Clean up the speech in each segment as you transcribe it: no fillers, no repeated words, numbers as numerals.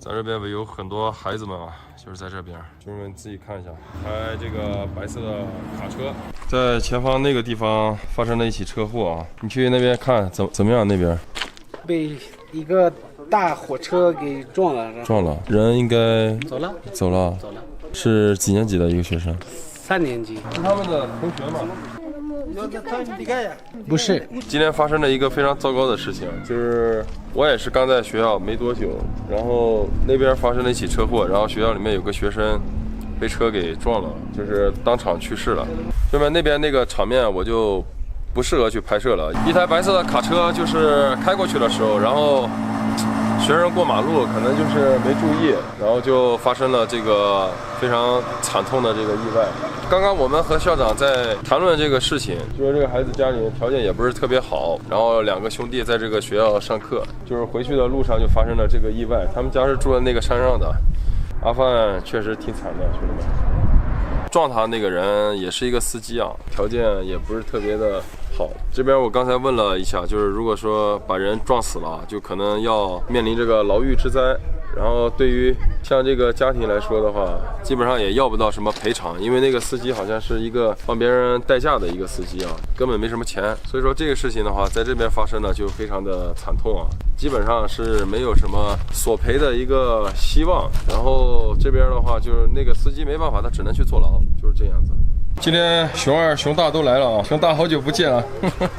在这边有很多孩子们啊，就是在这边，兄弟们自己看一下，开这个白色的卡车，在前方那个地方发生了一起车祸啊，你去那边看怎么样？那边被一个大火车给撞了，撞了，人应该走了。是几年级的一个学生？3年级。是他们的同学吗？不是。今天发生了一个非常糟糕的事情，就是我也是刚在学校没多久，然后那边发生了一起车祸，然后学校里面有个学生被车给撞了，就是当场去世了。这边那边那个场面我就不适合去拍摄了。一台白色的卡车就是开过去的时候，然后学生过马路可能就是没注意，然后就发生了这个非常惨痛的这个意外。刚刚我们和校长在谈论这个事情，就说这个孩子家里条件也不是特别好，然后2个兄弟在这个学校上课，就是回去的路上就发生了这个意外。他们家是住在那个山上的，阿范确实挺惨的，兄弟们。撞他那个人也是一个司机啊，条件也不是特别的好。这边我刚才问了一下，就是如果说把人撞死了，就可能要面临这个牢狱之灾。然后对于像这个家庭来说的话，基本上也要不到什么赔偿，因为那个司机好像是一个帮别人代驾的一个司机啊，根本没什么钱。所以说这个事情的话，在这边发生呢就非常的惨痛啊，基本上是没有什么索赔的一个希望。然后这边的话，就是那个司机没办法，他只能去坐牢，就是这样子。今天熊二、熊大都来了啊！熊大好久不见了。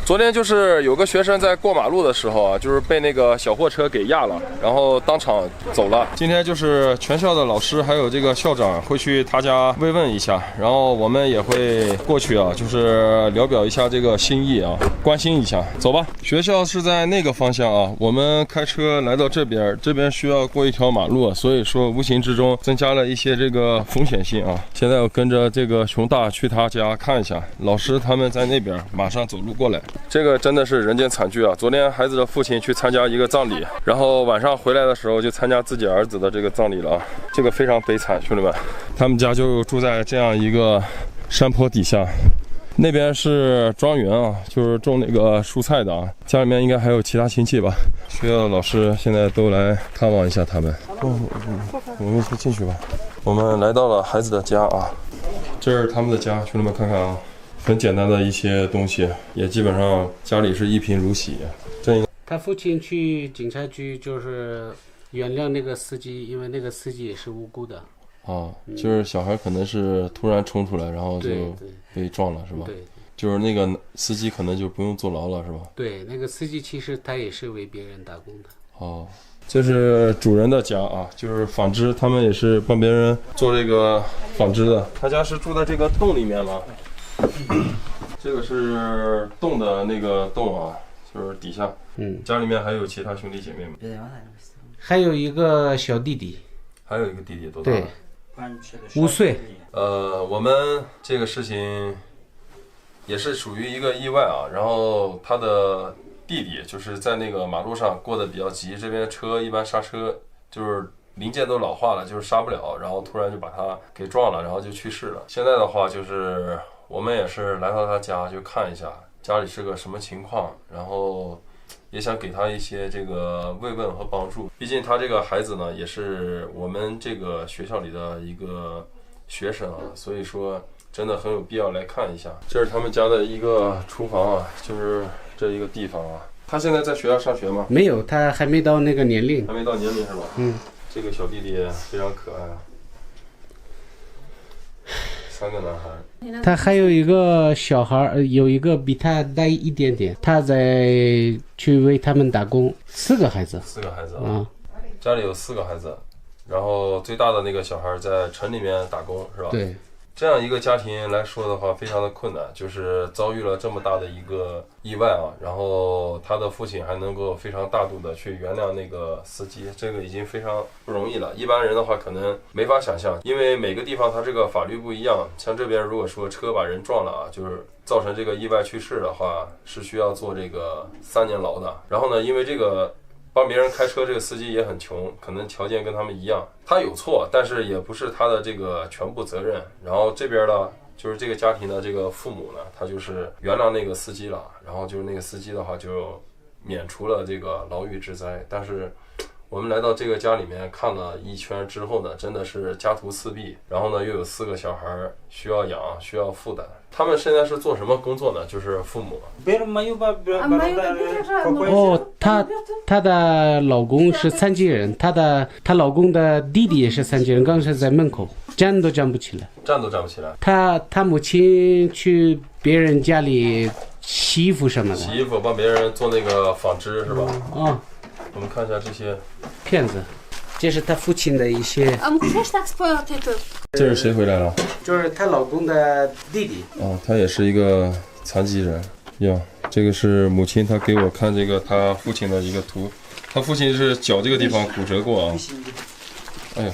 昨天就是有个学生在过马路的时候啊，就是被那个小货车给压了，然后当场走了。今天就是全校的老师还有这个校长会去他家慰问一下，然后我们也会过去啊，就是聊表一下这个心意啊，关心一下。走吧，学校是在那个方向啊，我们开车来到这边，这边需要过一条马路，所以说无形之中增加了一些这个风险性啊。现在我跟着这个熊大去他家看一下，老师他们在那边，马上走路过来。这个真的是人间惨剧啊！昨天孩子的父亲去参加一个葬礼，然后晚上回来的时候就参加自己儿子的这个葬礼了啊，这个非常悲惨，兄弟们。他们家就住在这样一个山坡底下，那边是庄园啊，就是种那个蔬菜的啊。家里面应该还有其他亲戚吧？学校的老师现在都来看望一下他们。我们先进去吧。我们来到了孩子的家啊。这是他们的家，兄弟们看看啊，很简单的一些东西，也基本上家里是一贫如洗。他父亲去警察局就是原谅那个司机，因为那个司机也是无辜的。啊，就是小孩可能是突然冲出来，然后就被撞了，是吧？对，就是那个司机可能就不用坐牢了，是吧？对，那个司机其实他也是为别人打工的。哦。这是主人的家啊，就是纺织，他们也是帮别人做这个纺织的。他家是住在这个洞里面吗？这个是洞的那个洞啊，就是底下。家里面还有其他兄弟姐妹吗？还有一个小弟弟。还有一个弟弟，多大？对，5岁。我们这个事情也是属于一个意外啊，然后他的弟弟就是在那个马路上过得比较急，这边车一般刹车就是零件都老化了，就是刹不了，然后突然就把他给撞了，然后就去世了。现在的话就是我们也是来到他家就看一下家里是个什么情况，然后也想给他一些这个慰问和帮助。毕竟他这个孩子呢也是我们这个学校里的一个学生啊，所以说真的很有必要来看一下。这是他们家的一个厨房啊，就是这一个地方啊。他现在在学校上学吗？没有，他还没到那个年龄。还没到年龄是吧？这个小弟弟非常可爱啊。3个男孩。他还有一个小孩，有一个比他大一点点，他在去为他们打工。4个孩子。4个孩子啊。家里有4个孩子，然后最大的那个小孩在城里面打工是吧？对。这样一个家庭来说的话，非常的困难，就是遭遇了这么大的一个意外啊，然后他的父亲还能够非常大度的去原谅那个司机，这个已经非常不容易了。一般人的话可能没法想象，因为每个地方它这个法律不一样。像这边如果说车把人撞了啊，就是造成这个意外去世的话，是需要坐这个3年牢的。然后呢，因为这个帮别人开车这个司机也很穷，可能条件跟他们一样，他有错，但是也不是他的这个全部责任。然后这边呢，就是这个家庭的这个父母呢，他就是原谅那个司机了，然后就是那个司机的话就免除了这个牢狱之灾。但是我们来到这个家里面看了一圈之后呢，真的是家徒四壁，然后呢又有4个小孩需要养，需要负担。他们现在是做什么工作呢？就是父母。哦，她的老公是残疾人，她老公的弟弟也是残疾人，刚才在门口站都站不起来。站都站不起来。她母亲去别人家里洗衣服什么的。洗衣服，帮别人做那个纺织是吧？哦，我们看一下这些骗子。这是她父亲的一些。这是谁回来了？就是她老公的弟弟。哦，他也是一个残疾人呀。这个是母亲，她给我看这个他父亲的一个图。他父亲是脚这个地方骨折过啊。哎呀，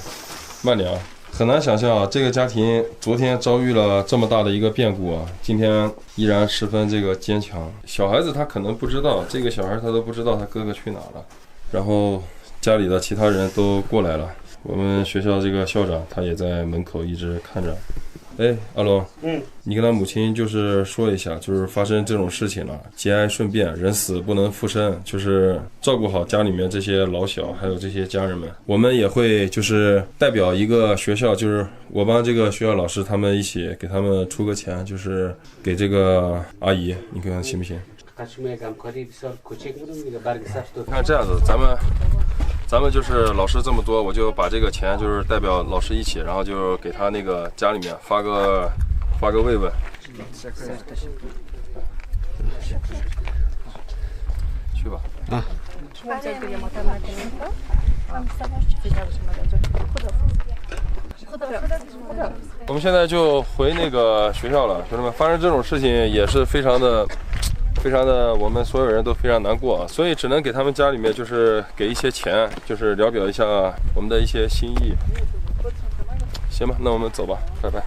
慢点啊！很难想象啊，这个家庭昨天遭遇了这么大的一个变故啊，今天依然十分这个坚强。小孩子他可能不知道，这个小孩他都不知道他哥哥去哪了。然后家里的其他人都过来了，我们学校这个校长他也在门口一直看着。哎，阿龙，你跟他母亲就是说一下，就是发生这种事情了，节哀顺变，人死不能复生，就是照顾好家里面这些老小，还有这些家人们。我们也会就是代表一个学校，就是我帮这个学校老师他们一起给他们出个钱，就是给这个阿姨，你看行不行？看这样子，咱们就是老师这么多，我就把这个钱就是代表老师一起，然后就给他那个家里面发个慰问。去吧。啊。我们现在就回那个学校了，兄弟们，发生这种事情也是非常的，我们所有人都非常难过啊，所以只能给他们家里面就是给一些钱，就是聊表一下我们的一些心意。行吧，那我们走吧，拜拜。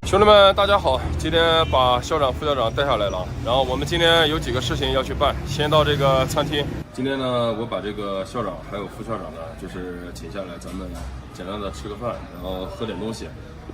兄弟们，大家好！今天把校长、副校长带下来了，然后我们今天有几个事情要去办。先到这个餐厅。今天呢，我把这个校长还有副校长呢，就是请下来，咱们简单的吃个饭，然后喝点东西。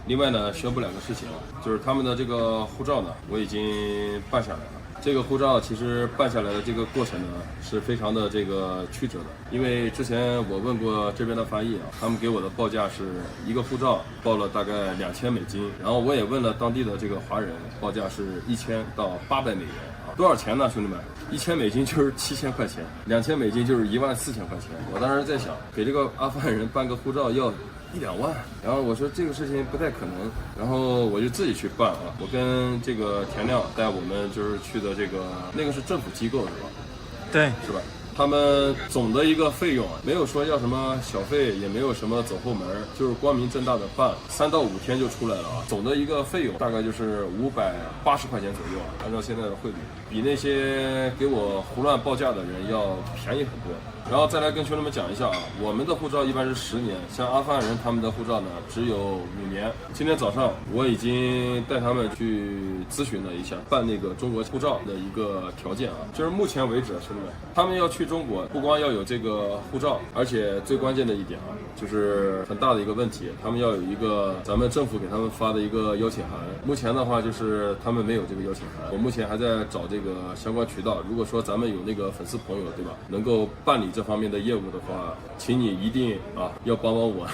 另外呢，宣布2个事情，就是他们的这个护照呢，我已经办下来了。这个护照其实办下来的这个过程呢，是非常的这个曲折的，因为之前我问过这边的翻译啊，他们给我的报价是一个护照报了大概2000美金，然后我也问了当地的这个华人，报价是1000到800美元啊，多少钱呢，兄弟们？1000美金就是7000块钱，2000美金就是14000块钱。我当时在想，给这个阿富汗人办个护照要1-2万，然后我说这个事情不太可能，然后我就自己去办啊。我跟这个田亮带我们就是去的这个那个是政府机构是吧？对，是吧？他们总的一个费用啊，没有说要什么小费，也没有什么走后门，就是光明正大的办，3到5天就出来了啊。总的一个费用大概就是580块钱左右啊，按照现在的汇率，比那些给我胡乱报价的人要便宜很多。然后再来跟兄弟们讲一下啊，我们的护照一般是10年，像阿富汗人他们的护照呢只有5年。今天早上我已经带他们去咨询了一下办那个中国护照的一个条件啊，就是目前为止兄弟们，他们要去中国不光要有这个护照，而且最关键的一点啊，就是很大的一个问题，他们要有一个咱们政府给他们发的一个邀请函。目前的话就是他们没有这个邀请函，我目前还在找这个相关渠道。如果说咱们有那个粉丝朋友对吧，能够办理这方面的业务的话，请你一定要帮我。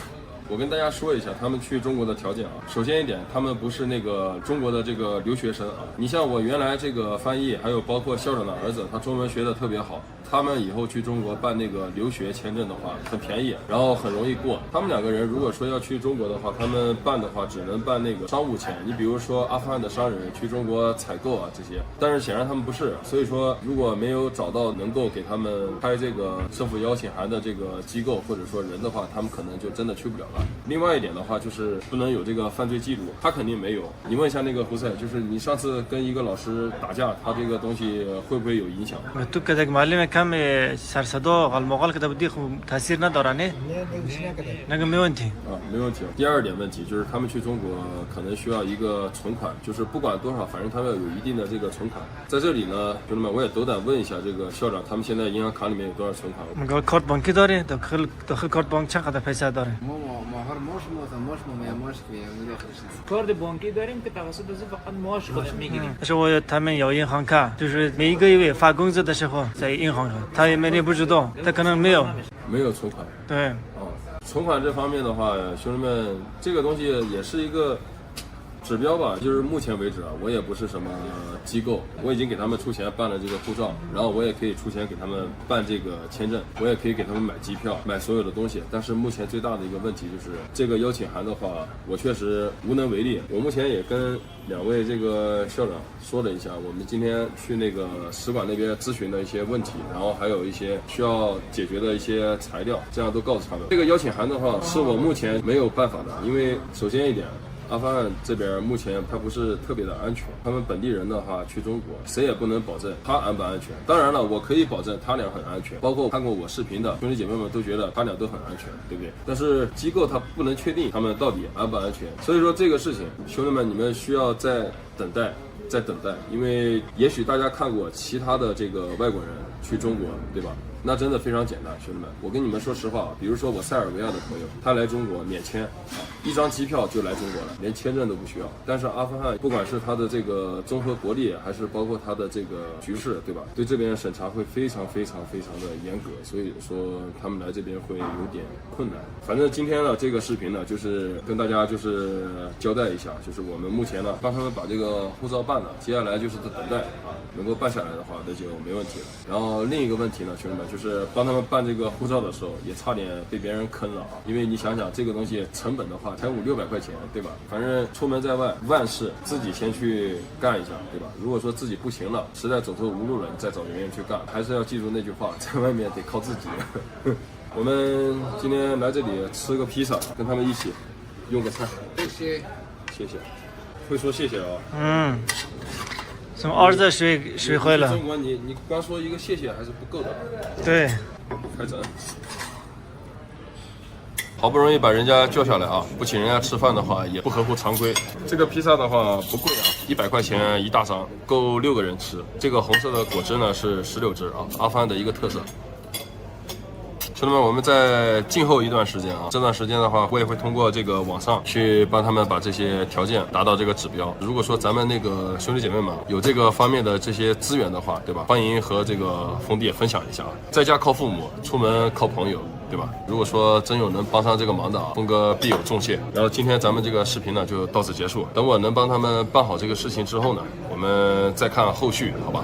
我跟大家说一下他们去中国的条件啊。首先一点，他们不是那个中国的这个留学生啊。你像我原来这个翻译，还有包括校长的儿子，他中文学得特别好。他们以后去中国办那个留学签证的话，很便宜，然后很容易过。他们2个人如果说要去中国的话，他们办的话只能办那个商务签。你比如说阿富汗的商人去中国采购啊这些，但是显然他们不是，所以说如果没有找到能够给他们开这个政府邀请函的这个机构或者说人的话，他们可能就真的去不了了。另外一点的话，就是不能有这个犯罪记录，他肯定没有。你问一下那个胡塞，就是你上次跟一个老师打架，他这个东西会不会有影响？سرصدا غالمغال كده بديهم تأثير نداره نه那个没问题啊，没问题。第2点问题就是他们去中国可能需要一个存款，就是不管多少，反正他们要有一定的这个存款。在这里呢，兄弟们，我也斗胆问一下这个校长，他们现在银行卡里面有多少存款میگه کارت بانکی داره داخل کارت بانک چقدر پیسه داره ماهر ماش ماش کارت بانکی داریم که توسط فقط معاش خودش میگیریم 但是我他们有银行卡，就是每一个月发工资的时候在银行上，他也没也不知道，他可能没有。没有存款。对，存款这方面的话，兄弟们，这个东西也是一个指标吧。就是目前为止啊，我也不是什么机构，我已经给他们出钱办了这个护照，然后我也可以出钱给他们办这个签证，我也可以给他们买机票、买所有的东西。但是目前最大的一个问题就是这个邀请函的话，我确实无能为力。我目前也跟2位这个校长说了一下，我们今天去那个使馆那边咨询的一些问题，然后还有一些需要解决的一些材料，这样都告诉他们。这个邀请函的话，是我目前没有办法的，因为首先一点，阿富汗这边目前它不是特别的安全，他们本地人的话去中国，谁也不能保证他安不安全。当然了，我可以保证他俩很安全，包括看过我视频的兄弟姐妹们都觉得他俩都很安全，对不对？但是机构它不能确定他们到底安不安全，所以说这个事情，兄弟们你们需要再等待，因为也许大家看过其他的这个外国人去中国，对吧？那真的非常简单，兄弟们，我跟你们说实话，比如说我塞尔维亚的朋友，他来中国免签，1张机票就来中国了，连签证都不需要。但是阿富汗不管是他的这个综合国力，还是包括他的这个局势，对吧？对这边审查会非常的严格，所以说他们来这边会有点困难。反正今天呢，这个视频呢，就是跟大家就是交代一下，就是我们目前呢帮他们把这个护照办了，接下来就是等待能够办下来的话，那就没问题了。然后另一个问题呢，兄弟们，就是帮他们办这个护照的时候，也差点被别人坑了啊！因为你想想，这个东西成本的话，才500-600块钱，对吧？反正出门在外，万事自己先去干一下，对吧？如果说自己不行了，实在走投无路了，你再找别人去干，还是要记住那句话，在外面得靠自己。我们今天来这里吃个披萨，跟他们一起用个餐。谢谢，会说谢谢啊。从儿子学会了。中国你光说一个谢谢还是不够的。对，开整。好不容易把人家叫下来啊，不请人家吃饭的话也不合乎常规。这个披萨的话不贵啊，100块钱一大张，够6个人吃。这个红色的果汁呢是石榴汁啊，阿富汗的一个特色。兄弟们，我们在静候一段时间啊，这段时间的话，我也会通过这个网上去帮他们把这些条件达到这个指标。如果说咱们那个兄弟姐妹们有这个方面的这些资源的话，对吧？欢迎和这个封弟分享一下。在家靠父母，出门靠朋友，对吧？如果说真有能帮上这个忙的啊，峰哥必有重谢。然后今天咱们这个视频呢就到此结束，等我能帮他们办好这个事情之后呢，我们再看后续，好吧？